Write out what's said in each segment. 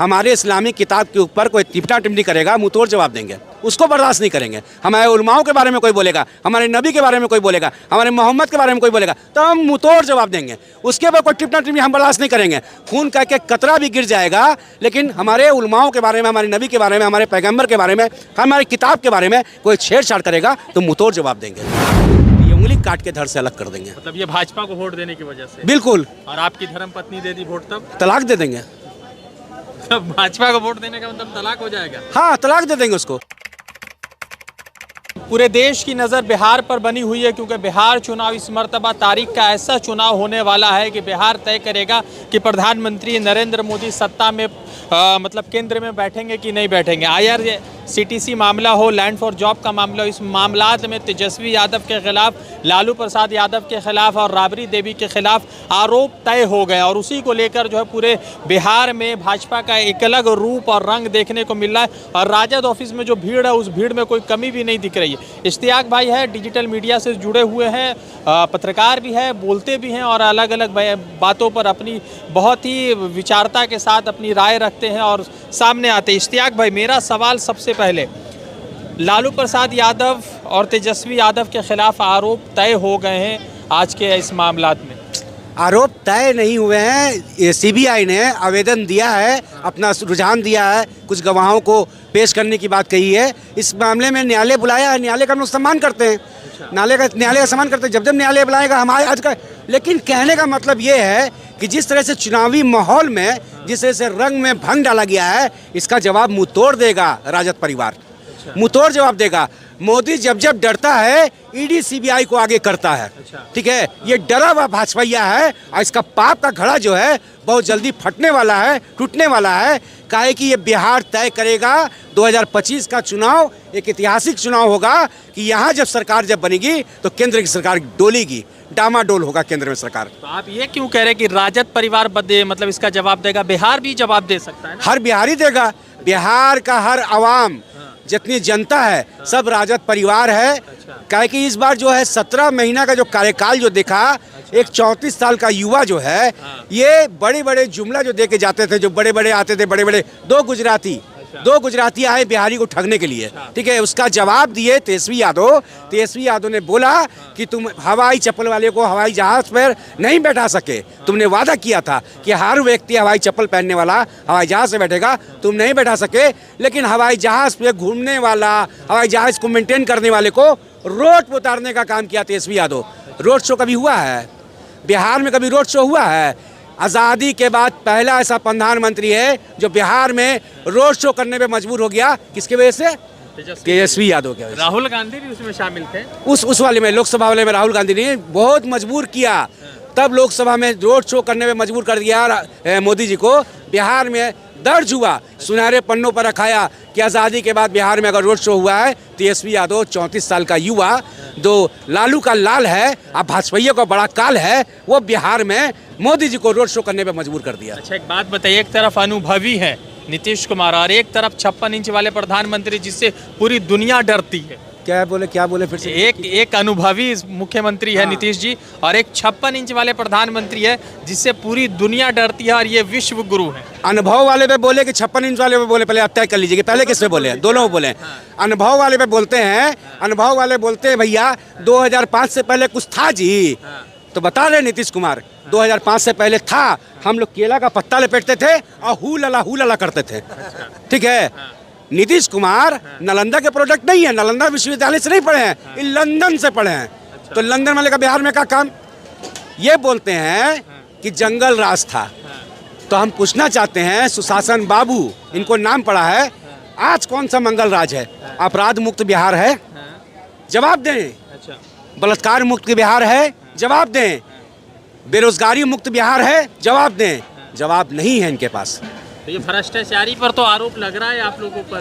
हमारे इस्लामिक किताब के ऊपर कोई टिप्पणी टिप्पणी करेगा, मुंह तोड़ जवाब देंगे, उसको बर्दाश्त नहीं करेंगे। हमारे उलमाओं के बारे में कोई बोलेगा, हमारे नबी के बारे में कोई बोलेगा, हमारे मोहम्मद के बारे में कोई बोलेगा, तो हम मुंह तोड़ जवाब देंगे। उसके ऊपर कोई टिप्पणी टिप्पणी हम बर्दाश्त नहीं करेंगे। खून का एक कतरा भी गिर जाएगा, लेकिन हमारे उलमाओं के बारे में, हमारे नबी के बारे में, हमारे पैगम्बर के बारे में, हमारी किताब के बारे में कोई छेड़छाड़ करेगा तो मुंह तोड़ जवाब देंगे। ये उंगली काट के धड़ से अलग कर देंगे। मतलब ये भाजपा को वोट देने की वजह से? बिल्कुल। और आपकी धर्मपत्नी दे दी वोट तब? तलाक दे देंगे। तब भाजपा को वोट देने का मतलब तलाक हो जाएगा? हाँ, तलाक दे देंगे उसको। पूरे देश की नज़र बिहार पर बनी हुई है, क्योंकि बिहार चुनाव इस मर्तबा तारीख का ऐसा चुनाव होने वाला है कि बिहार तय करेगा कि प्रधानमंत्री नरेंद्र मोदी सत्ता में मतलब केंद्र में बैठेंगे कि नहीं बैठेंगे। IRCTC मामला हो, लैंड फॉर जॉब का मामला हो, इस मामलात में तेजस्वी यादव के खिलाफ, लालू प्रसाद यादव के खिलाफ और राबड़ी देवी के खिलाफ आरोप तय हो गए, और उसी को लेकर जो है पूरे बिहार में भाजपा का एक अलग रूप और रंग देखने को मिल रहा है। और राजद ऑफिस में जो भीड़ है, उस भीड़ में कोई कमी भी नहीं दिख रही है। इश्तियाक भाई है, डिजिटल मीडिया से जुड़े हुए हैं, पत्रकार भी है, बोलते भी हैं और अलग अलग बातों पर अपनी बहुत ही विचारता के साथ अपनी राय रखते हैं और सामने आते हैं। इश्तियाक भाई, मेरा सवाल सबसे पहले, लालू प्रसाद यादव और तेजस्वी यादव के खिलाफ आरोप तय हो गए हैं आज के इस मामलात में? आरोप तय नहीं हुए हैं। CBI ने आवेदन दिया है, अपना रुझान दिया है, कुछ गवाहों को पेश करने की बात कही है। इस मामले में न्यायालय बुलाया है, न्यायालय का हम लोग सम्मान करते हैं। न्यायालय का सम्मान करते हैं। जब जब न्यायालय बुलाएगा हमारे आज का, लेकिन कहने का मतलब ये है कि जिस तरह से चुनावी माहौल में जिस तरह से रंग में भंग डाला गया है, इसका जवाब मुंह तोड़ देगा राजद परिवार, मुंह तोड़ जवाब देगा। मोदी जब जब डरता है, ED CBI को आगे करता है। ठीक है, ये डरा हुआ भाजपाइया है और इसका पाप का घड़ा जो है बहुत जल्दी फटने वाला है, टूटने वाला है। काहे कि ये बिहार तय करेगा 2025 का चुनाव एक ऐतिहासिक चुनाव होगा कि यहाँ जब सरकार जब बनेगी तो केंद्र की सरकार डोलेगी, डामाडोल होगा केंद्र में सरकार। तो आप ये क्यों कह रहे हैं कि राजद परिवार मतलब इसका जवाब देगा? बिहार भी जवाब दे सकता है ना? हर बिहारी देगा। बिहार का हर आवाम, जितनी जनता है, सब राजद परिवार है। काहे कि इस बार जो है 17 महीना का जो कार्यकाल जो देखा, एक 34 साल का युवा जो है, ये बड़े बड़े जुमला जो दे के जाते थे, जो बड़े बड़े आते थे, बड़े बड़े दो गुजराती आए बिहारी को ठगने के लिए। ठीक है, उसका जवाब दिए तेजस्वी यादव ने बोला कि तुम हवाई चप्पल वाले को हवाई जहाज पर नहीं बैठा सके। तुमने वादा किया था कि हर व्यक्ति हवाई चप्पल पहनने वाला हवाई जहाज से बैठेगा, तुम नहीं बैठा सके। लेकिन हवाई जहाज पे घूमने वाला, हवाई जहाज को मेंटेन करने वाले को रोड पर उतारने का काम किया तेजस्वी यादव। रोड शो कभी हुआ है बिहार में? कभी रोड शो हुआ है? आज़ादी के बाद पहला ऐसा प्रधानमंत्री है जो बिहार में रोड शो करने पे मजबूर हो गया। किसके वजह से? तेजस्वी यादव के वजह से। राहुल गांधी भी उसमें शामिल थे। उस वाले में, लोकसभा वाले में राहुल गांधी ने बहुत मजबूर किया, तब लोकसभा में रोड शो करने में मजबूर कर दिया मोदी जी को। बिहार में दर्ज हुआ, सुनहरे पन्नों पर रखाया कि आज़ादी के बाद बिहार में अगर रोड शो हुआ है, तेजस्वी यादव 34 साल का युवा, जो लालू का लाल है, अब भाजपा का बड़ा काल है, वो बिहार में मोदी जी को रोड शो करने पे मजबूर कर दिया। अच्छा, एक बात बताइए, एक तरफ अनुभवी है नीतीश कुमार और एक तरफ 56 इंच वाले प्रधानमंत्री जिससे पूरी दुनिया डरती है। क्या बोले फिर से? एक अनुभवी मुख्यमंत्री है नीतीश जी, और एक 56 इंच वाले प्रधानमंत्री है जिससे पूरी दुनिया डरती है, और ये विश्व गुरु है। अनुभव वाले पे बोले कि 56 इंच वाले पे बोले? पहले आप तय कर लीजिए कि पहले किस पे बोले हैं? दोनों बोले। अनुभव वाले पे बोलते हैं, अनुभव वाले बोलते हैं भैया 2005 से पहले कुछ था जी। तो बता रहे नीतीश कुमार 2005 से पहले था, हम लोग केला का पत्ता लपेटते थे और हू लला करते थे। ठीक है, नीतीश कुमार नालंदा के प्रोडक्ट नहीं है, नालंदा विश्वविद्यालय से नहीं पढ़े हैं, ये लंदन से पढ़े हैं। तो लंदन वाले का बिहार में क्या काम? ये बोलते हैं कि जंगल राज था। तो हम पूछना चाहते हैं, सुशासन बाबू इनको नाम पड़ा है, आज कौन सा मंगल राज है? अपराध मुक्त बिहार है? जवाब दें। बलात्कार मुक्त बिहार है? जवाब दें। बेरोजगारी मुक्त बिहार है? जवाब दें। जवाब नहीं है इनके पास। तो ये भ्रष्टाचारी पर तो आरोप लग रहा है, आप लोगों पर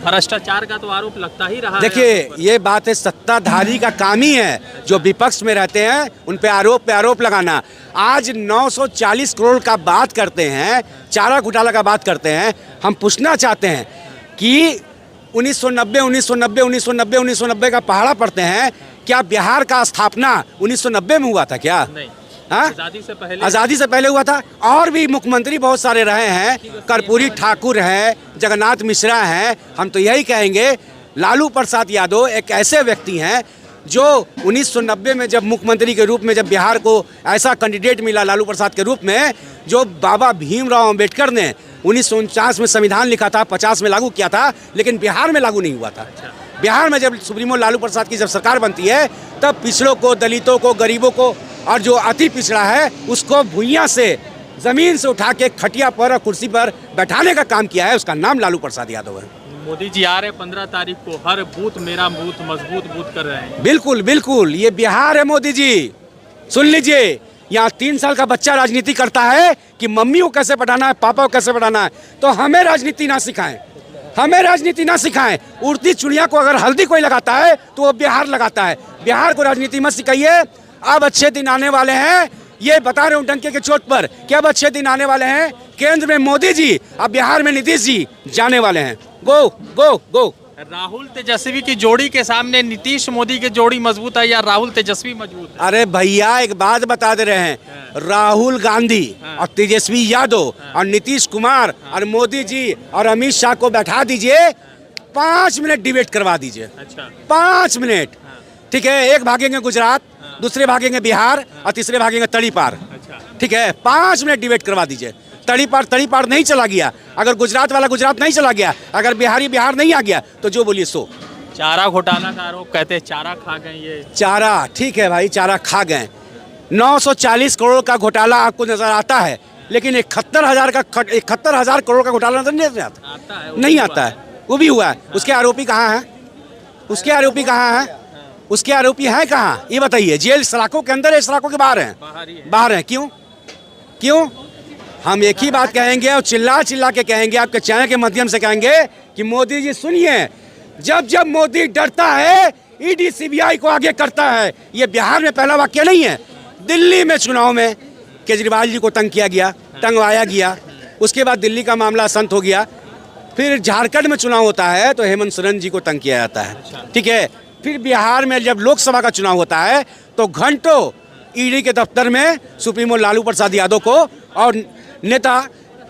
भ्रष्टाचार का तो आरोप लगता ही रहा। देखिए, ये बात है, सत्ताधारी का काम ही है, जो विपक्ष में रहते हैं उन पे आरोप लगाना। आज 940 करोड़ का बात करते हैं, चारा घोटाला का बात करते हैं। हम पूछना चाहते हैं कि 1990 का पहाड़ा पढ़ते हैं, क्या बिहार का स्थापना 1990 में हुआ था क्या? नहीं। हाँ, आज़ादी से पहले हुआ था। और भी मुख्यमंत्री बहुत सारे रहे हैं, कर्पूरी ठाकुर हैं, जगन्नाथ मिश्रा हैं। हम तो यही कहेंगे लालू प्रसाद यादव एक ऐसे व्यक्ति हैं जो 1990 में जब मुख्यमंत्री के रूप में जब बिहार को ऐसा कैंडिडेट मिला लालू प्रसाद के रूप में, जो बाबा भीमराव अंबेडकर ने 1949 में संविधान लिखा था, 50 में लागू किया था, लेकिन बिहार में लागू नहीं हुआ था। बिहार में जब सुप्रीमो लालू प्रसाद की जब सरकार बनती है, तब पिछड़ों को, दलितों को, गरीबों को और जो अति पिछड़ा है उसको भुइयां से, ज़मीन से उठा के खटिया पर और कुर्सी पर बैठाने का काम किया है। उसका नाम लालू प्रसाद यादव है। मोदी जी आ रहे 15 तारीख को, हर बूथ मेरा बूथ मजबूत बूथ कर रहे हैं। बिल्कुल बिल्कुल, ये बिहार है मोदी जी। सुन लीजिए, यहाँ 3 साल का बच्चा राजनीति करता है कि मम्मी को कैसे पढ़ाना है, पापा को कैसे पढ़ाना है। तो हमें राजनीति ना सिखाएं, हमें राजनीति ना सिखाएं। उड़ती चिड़िया को अगर हल्दी कोई लगाता है तो वो बिहार लगाता है। बिहार को राजनीति मत सिखाइए। अब अच्छे दिन आने वाले हैं, ये बता रहे हूँ डंके के चोट पर कि अब अच्छे दिन आने वाले हैं। केंद्र में मोदी जी, अब बिहार में नीतीश जी जाने वाले हैं। गो गो गो। राहुल तेजस्वी की जोड़ी के सामने नीतीश मोदी की जोड़ी मजबूत है या राहुल तेजस्वी मजबूत है? अरे भैया एक बात बता दे रहे हैं, राहुल गांधी और तेजस्वी यादव और नीतीश कुमार और मोदी जी और अमित शाह को बैठा दीजिए, 5 मिनट डिबेट करवा दीजिए। अच्छा, 5 मिनट, ठीक है। एक भागेंगे गुजरात, दूसरे भागेंगे बिहार और तीसरे भागेंगे तड़ीपार, ठीक है। 5 मिनट डिबेट करवा दीजिए। तड़ीपार नहीं चला गया, अगर गुजरात वाला गुजरात नहीं चला गया, अगर बिहारी बिहार नहीं आ गया, तो जो बोलिए सो। चारा घोटाला का आरोप, कहते हैं चारा खा गए ये। चारा, ठीक है भाई, चारा खा गए। 940 करोड़ का घोटाला आपको नजर आता है, लेकिन 71,000 करोड़ का घोटाला नजर नहीं आता है, नहीं आता है। वो भी हुआ है। उसके आरोपी कहाँ हैं? उसके आरोपी कहाँ हैं? उसके आरोपी हैं कहाँ, ये बताइए। जेल सलाखों के अंदर है, सलाखों के बाहर हैं? बाहर हैं। क्यों? क्यों? हम एक ही बात कहेंगे और चिल्ला चिल्ला के कहेंगे, आपके चैनल के माध्यम से कहेंगे कि मोदी जी सुनिए, जब जब मोदी डरता है ईडी सीबीआई को आगे करता है। ये बिहार में पहला वाक्य नहीं है। दिल्ली में चुनाव में केजरीवाल जी को तंग किया गया, टंगवाया गया, उसके बाद दिल्ली का मामला संत हो गया। फिर झारखंड में चुनाव होता है तो हेमंत सोरेन जी को तंग किया जाता है, ठीक है। फिर बिहार में जब लोकसभा का चुनाव होता है तो घंटों ईडी के दफ्तर में सुप्रीमो लालू प्रसाद यादव को और नेता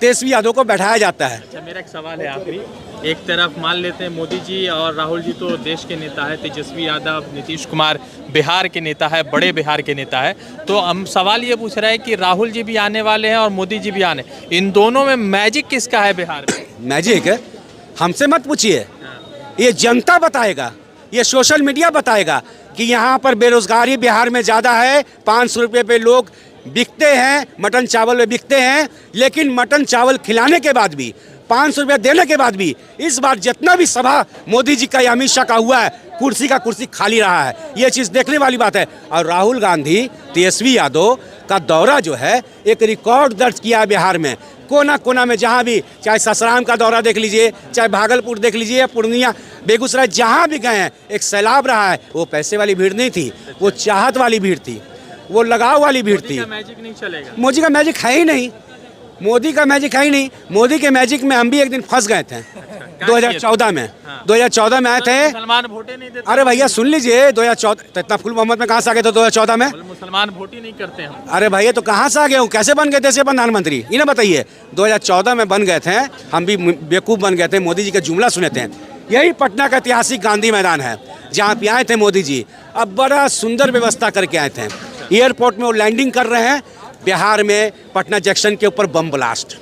तेजस्वी यादव को बैठाया जाता है। अच्छा, मेरा एक सवाल है आखिरी। एक तरफ मान लेते हैं मोदी जी और राहुल जी तो देश के नेता है, तेजस्वी यादव, नीतीश कुमार बिहार के नेता है, बड़े बिहार के नेता है। तो हम सवाल ये पूछ रहे हैं कि राहुल जी भी आने वाले हैं और मोदी जी भी आने, इन दोनों में मैजिक किसका है बिहार में? मैजिक है, हमसे मत पूछिए, ये जनता बताएगा, ये सोशल मीडिया बताएगा कि यहाँ पर बेरोजगारी बिहार में ज़्यादा है। 500 रुपये पे लोग बिकते हैं, मटन चावल में बिकते हैं, लेकिन मटन चावल खिलाने के बाद भी, 500 रुपये देने के बाद भी इस बार जितना भी सभा मोदी जी का या अमित शाह का हुआ है, कुर्सी का कुर्सी खाली रहा है। ये चीज़ देखने वाली बात है। और राहुल गांधी, तेजस्वी यादव का दौरा जो है एक रिकॉर्ड दर्ज किया है बिहार में। कोना कोना में जहाँ भी, चाहे ससराम का दौरा देख लीजिए, चाहे भागलपुर देख लीजिए, या पूर्णिया, बेगूसराय, जहाँ भी गए हैं एक सैलाब रहा है। वो पैसे वाली भीड़ नहीं थी, वो चाहत वाली भीड़ थी, वो लगाव वाली भीड़ थी। मैजिक नहीं चलेगा, मोदी का मैजिक है ही नहीं, मोदी का मैजिक है ही नहीं। मोदी के मैजिक में हम भी एक दिन फंस गए थे 2014 में। 2014 में आए थे, मुसलमान वोटे नहीं देते। अरे भैया सुन लीजिए, 2014 इतना फुल मोहम्मद में कहाँ से आ गए थे 2014 में? मुसलमान वोट ही नहीं करते हम। अरे भैया तो कहाँ से आ गए हूँ, कैसे बन गए थे ऐसे प्रधानमंत्री, ये ना बताइए। 2014 में बन गए थे, हम भी बेवकूफ़ बन गए थे, मोदी जी का जुमला सुने थे। यही पटना का ऐतिहासिक गांधी मैदान है जहाँ पे आए थे मोदी जी। अब बड़ा सुंदर व्यवस्था करके आए थे। एयरपोर्ट में वो लैंडिंग कर रहे हैं, बिहार में पटना जंक्शन के ऊपर बम ब्लास्ट,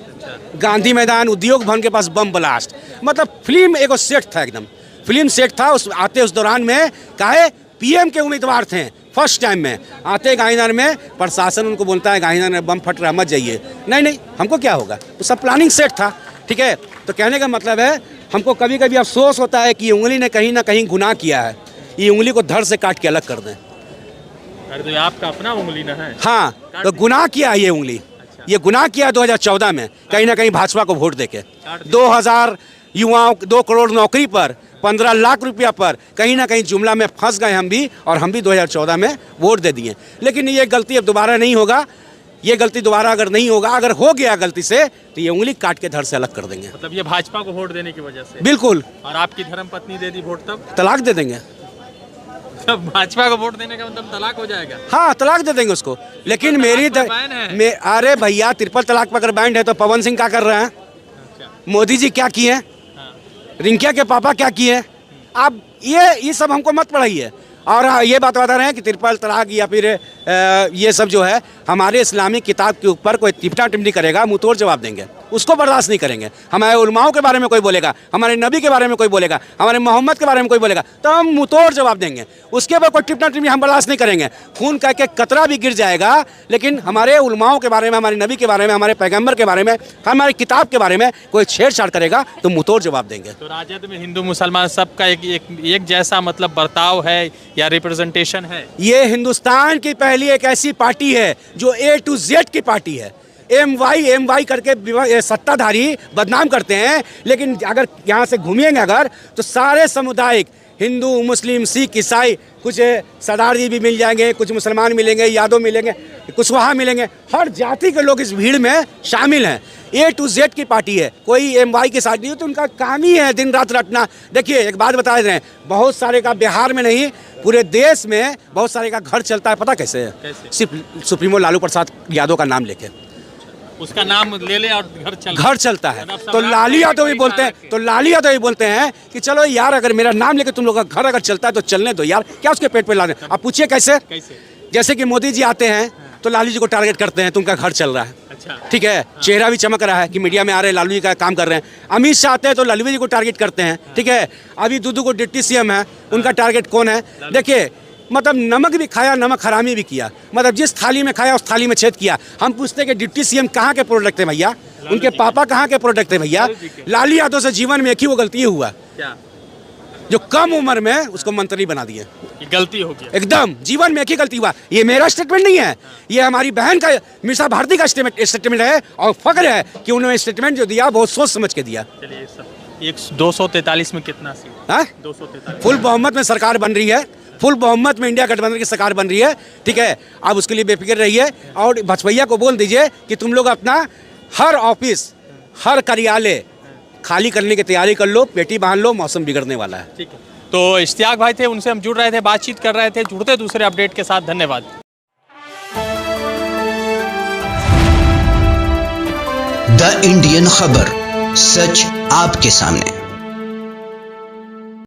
गांधी मैदान उद्योग भवन के पास बम ब्लास्ट। मतलब फिल्म एगो सेट था, एकदम फिल्म सेट था। उस दौरान में काहे पीएम के उम्मीदवार थे, फर्स्ट टाइम में आते गांधीनगर में, प्रशासन उनको बोलता है गांधीनगर में बम फट रहा, मत जाइए। नहीं, हमको क्या होगा, वो सब प्लानिंग सेट था, ठीक है। तो कहने का मतलब है, हमको कभी कभी अफसोस होता है कि ये उंगली ने कहीं ना कहीं गुनाह किया है, ये उंगली को धड़ से काट के अलग कर दें। अरे तो आपका अपना उंगली ना है? हाँ, तो गुनाह किया ये उंगली, ये गुनाह किया 2014 में कहीं ना कहीं भाजपा को वोट देके। 2000 युवाओं, 2 करोड़ नौकरी पर, 15 लाख रुपया पर कहीं ना कहीं जुमला में फंस गए हम भी, और हम भी 2014 में वोट दे दिए। लेकिन ये गलती अब दोबारा नहीं होगा, ये गलती दोबारा अगर नहीं होगा, अगर हो गया गलती से, तो ये उंगली काट के धड़ से अलग कर देंगे। मतलब ये भाजपा को वोट देने की वजह से? बिल्कुल। और आपकी धर्मपत्नी दे दी वोट तब? तलाक दे देंगे। मतलब भाजपा को वोट देने का मतलब तलाक हो जाएगा। हाँ, तलाक दे देंगे उसको। लेकिन मेरी तलाक पर बैन है। अरे भैया, ट्रिपल तलाक पर अगर बैंड है तो पवन सिंह क्या कर रहे हैं, अच्छा। मोदी जी क्या किए हैं, हाँ। रिंकिया के पापा क्या किए हैं। अब ये सब हमको मत पढ़ाइए। और ये बात बता रहे हैं कि ट्रिपल तलाक या फिर ये सब जो है हमारे इस्लामिक किताब के ऊपर कोई टिप्पणी टिप्पणी करेगा, मुँह तोड़ जवाब देंगे, उसको बर्दाश्त नहीं करेंगे। हमारे उलमाओं के बारे में कोई बोलेगा, हमारे नबी के बारे में कोई बोलेगा, हमारे मोहम्मद के बारे में कोई बोलेगा, तो हम मुँह तोड़ जवाब देंगे। उसके ऊपर कोई टिप्पणी टिप्पणी हम बर्दाश्त नहीं करेंगे। खून कह के कतरा भी गिर जाएगा, लेकिन हमारे उलमाओं के बारे में, हमारे नबी के बारे में, हमारे पैगम्बर के बारे में, हमारी किताब के बारे में कोई छेड़छाड़ करेगा तो मुँह तोड़ जवाब देंगे। तो राजद में हिंदू मुसलमान सबका एक जैसा मतलब बर्ताव है या रिप्रेजेंटेशन है? ये हिंदुस्तान की पहली एक ऐसी पार्टी है जो A to Z की पार्टी है। MY करके सत्ताधारी बदनाम करते हैं, लेकिन अगर यहाँ से घूमेंगे अगर तो सारे सामुदायिक, हिंदू, मुस्लिम, सिख, ईसाई, कुछ सरदार जी भी मिल जाएंगे, कुछ मुसलमान मिलेंगे, यादव मिलेंगे, कुशवाहा मिलेंगे, हर जाति के लोग इस भीड़ में शामिल हैं। A to Z की पार्टी है, कोई MY के साथ नहीं है। तो उनका काम ही है दिन रात रटना। देखिए एक बात बता रहे हैं, बहुत सारे का बिहार में नहीं पूरे देश में बहुत सारे का घर चलता है, पता कैसे है? कैसे? सिर्फ सुप्रीमो लालू प्रसाद यादव का नाम लेके उसका नाम ले ले और घर चलता है। तो लालू यादव ही बोलते हैं, तो लालू यादव ही बोलते हैं कि चलो यार, अगर मेरा नाम लेके तुम लोग का घर अगर चलता है तो चलने दो यार, क्या उसके पेट पे ला दें। आप पूछिए कैसे? जैसे कि मोदी जी आते हैं तो लालू जी को टारगेट करते हैं, तुमका घर चल रहा है, अच्छा। ठीक है, चेहरा भी चमक रहा है कि मीडिया में आ रहे हैं, लालू जी का काम कर रहे हैं। अमित शाह आते हैं तो लालू जी को टारगेट करते हैं, ठीक है। अभी दूधू को डिप्टी CM है, उनका टारगेट कौन है? देखिए मतलब नमक भी खाया, नमक हरामी भी किया, मतलब जिस थाली में खाया उस थाली में छेद किया। हम पूछते हैं कि डिप्टी CM कहाँ के प्रोडक्ट थे भैया, उनके पापा कहाँ के प्रोडक्ट थे भैया? लालू यादव से जीवन में एक ही वो गलती हुआ क्या? जो कम उम्र में उसको मंत्री बना दिए। गलती हो गई एकदम, जीवन में एक ही गलती हुआ। ये मेरा स्टेटमेंट नहीं है, ये हमारी बहन का मीसा भारती का स्टेटमेंट है, और फख्र है कि उन्होंने स्टेटमेंट जो दिया बहुत सोच समझ के दिया। चलिए सब 243 में कितना सीट? 243 फुल बहुमत में सरकार बन रही है, फुल बहुमत में इंडिया गठबंधन की सरकार बन रही है, ठीक है। आप उसके लिए बेफिक्र रहिए और भजपैया को बोल दीजिए कि तुम लोग अपना हर ऑफिस, हर कार्यालय खाली करने की तैयारी कर लो, पेटी बांध लो, मौसम बिगड़ने वाला है। ठीक है। तो इश्तियाक भाई थे, उनसे हम जुड़ रहे थे, बातचीत कर रहे थे। जुड़ते दूसरे अपडेट के साथ, धन्यवाद। द इंडियन खबर, सच आपके सामने।